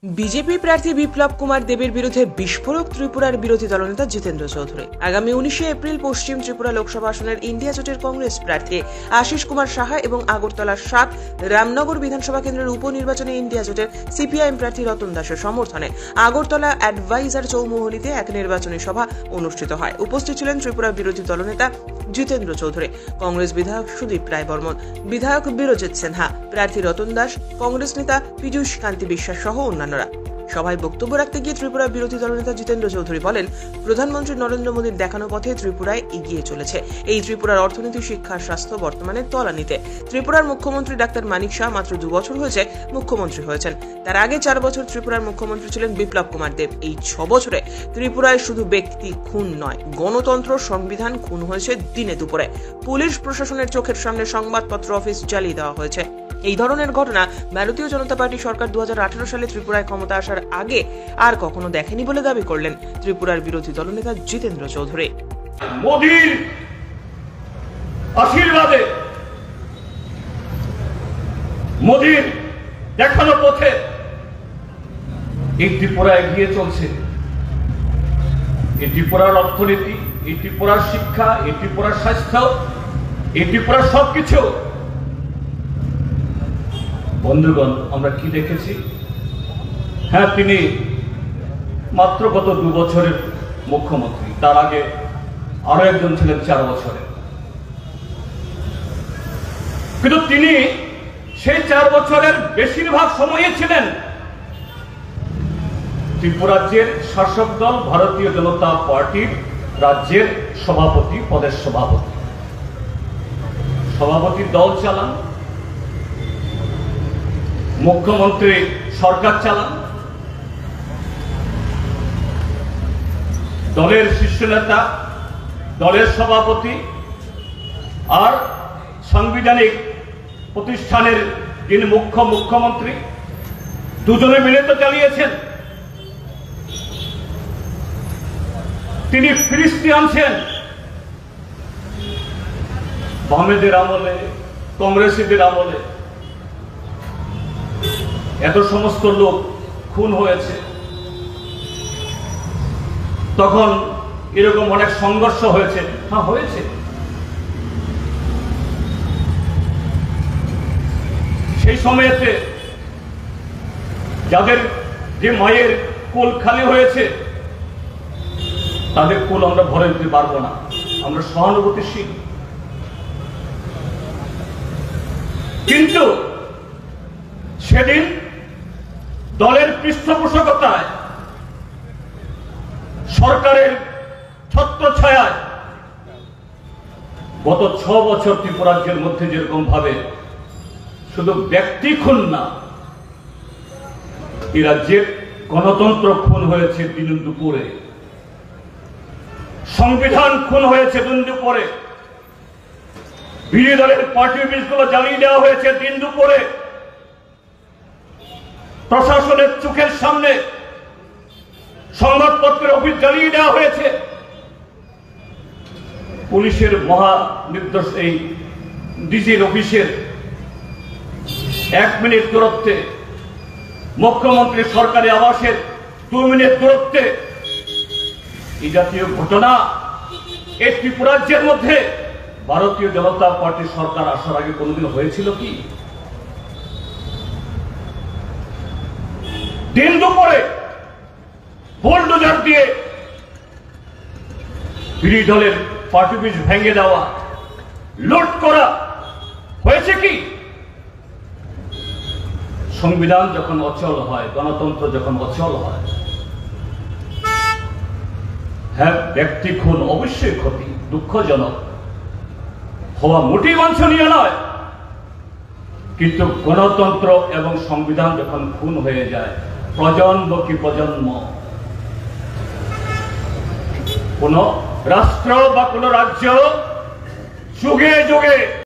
BJP প্রার্থী বিপ্লব কুমার দেবের বিরুদ্ধে বিস্ফোরক ত্রিপুরার বিরোধী দলনেতা জিতেন্দ্র চৌধুরী। আগামী 19 এপ্রিল পশ্চিম ত্রিপুরা লোকসভা আসনের ইন্ডিয়া জোটের কংগ্রেস প্রার্থী আশিস কুমার সাহা এবং আগরতলা 7 রামনগর বিধানসভা কেন্দ্রের উপনির্বাচনে ইন্ডিয়া জোটের সিপিআইএম প্রার্থী রতন দাসের সমর্থনে আগরতলা অ্যাডভাইজার চৌমুহনীতে এক নির্বাচনী সভা অনুষ্ঠিত হয়। উপস্থিত ছিলেন ত্রিপুরা বিরোধী দলনেতা জিতেন্দ্র চৌধুরী, কংগ্রেস বিধায়ক সুদীপ রায় বর্মন, বিধায়ক বিরজিৎ সিনহা, প্রার্থী রতন দাস, কংগ্রেস নেতা পীযূষ কান্তি বিশ্বাস সহ অন্যান্যরা। সভায় বক্তব্য রাখতে গিয়ে ত্রিপুরা বিরোধী দলনেতা জিতেন্দ্র চৌধুরী বলেন, প্রধানমন্ত্রী নরেন্দ্র মোদীর দেখানো পথে ত্রিপুরায় এগিয়ে চলেছে। এই ত্রিপুরার অর্থনীতি, শিক্ষা, স্বাস্থ্য বর্তমানে তলানিতে। ত্রিপুরার মুখ্যমন্ত্রী ডাক্তার মানিক শাহ মাত্র 2 বছর হয়েছে মুখ্যমন্ত্রী হয়েছেন। তার আগে 4 বছর ত্রিপুরার মুখ্যমন্ত্রী ছিলেন বিপ্লব কুমার দেব। এই 6 বছরে ত্রিপুরায় শুধু ব্যক্তি খুন নয়, গণতন্ত্র, সংবিধান খুন হয়েছে দিনে দুপুরে। পুলিশ প্রশাসনের চোখের সামনে সংবাদপত্র অফিস জ্বালিয়ে দেওয়া হয়েছে। এই ধরনের ঘটনা ভারতীয় জনতা পার্টি সরকার 2018 সালে ত্রিপুরায় ক্ষমতা আসার আগে আর কখনো দেখেনি বলে দাবি করলেন ত্রিপুরার বিরোধী দলনেতা জিতেন্দ্র চৌধুরী। মোদীর আশীর্বাদে, মোদীর দেখানো পথে এই ত্রিপুরা এগিয়ে চলছে। এই ত্রিপুরার অর্থনীতি, এই ত্রিপুরার শিক্ষা, এই ত্রিপুরার স্বাস্থ্য, এই ত্রিপুরার সবকিছু। বন্ধুগণ, আমরা কি দেখেছি? হ্যাঁ, তিনি মাত্র গত 2 বছরের মুখ্যমন্ত্রী। তার আগে আরো একজন ছিলেন 4 বছরের। কিন্তু তিনি সেই 4 বছরের বেশিরভাগ সময়ে ছিলেন ত্রিপুরাজ্যের শাসক দল ভারতীয় জনতা পার্টির রাজ্যের সভাপতি পদের সভাপতির দল চালান, মুখ্যমন্ত্রী সরকার চালান, দলের শীর্ষ নেতা, দলের সভাপতি আর সাংবিধানিক প্রতিষ্ঠানের যিনি মুখ্যমন্ত্রী, দুজনে মিলে তো চালিয়েছেন। তিনি ফিরিস্তি আনছেন বামেদের আমলে, কংগ্রেসীদের আমলে। এত সমস্ত লোক খুন হয়েছে, তখন এরকম অনেক সংঘর্ষ হয়েছে। হ্যাঁ, হয়েছে। সেই সময়েতে যাদের যে মায়ের কোল খালি হয়েছে, তাদের কোল আমরা ভরে দিতে পারবো না। আমরা সহানুভূতিশীল, কিন্তু সেদিন দলের পৃষ্ঠপোষকতায়, সরকারের ছত্রছায়ায় গত 6 বছর ত্রিপুরাজ্যের মধ্যে যেরকম ভাবে শুধু ব্যক্তি খুন না, এই রাজ্যের গণতন্ত্র খুন হয়েছে দিন দুপুরে, সংবিধান খুন হয়েছে দিন দুপুরে, বিরোধী দলের পার্টি অফিসগুলো জ্বালিয়ে দেওয়া হয়েছে দিন দুপুরে, প্রশাসনের চোখের সামনে সংবাদপত্রের অফিস জ্বালিয়ে দেওয়া হয়েছে। পুলিশের মহানির্দেশ, এই ডিজির অফিসের 1 মিনিট দূরত্বে, মুখ্যমন্ত্রীর সরকারি আবাসের 2 মিনিট দূরত্বে এই জাতীয় ঘটনা এই ত্রিপুরাজ্যের মধ্যে ভারতীয় জনতা পার্টির সরকার আসার আগে কোনোদিন হয়েছিল কি? দিন দুপুরে বুলডোজার দিয়ে বিরোধী দলের পার্টি অফিস ভেঙে দেওয়া, লুট করা হয়েছে কি? সংবিধান যখন অচল হয়, গণতন্ত্র যখন অচল হয়, হ্যাঁ, ব্যক্তি খুন অবশ্যই ক্ষতি, দুঃখজনক হওয়া মোটেই বাঞ্ছনীয় নয়। কিন্তু গণতন্ত্র এবং সংবিধান যখন খুন হয়ে যায়, প্রজন্ম কি প্রজন্ম, কোন রাষ্ট্র বা কোন রাজ্য যুগে যুগে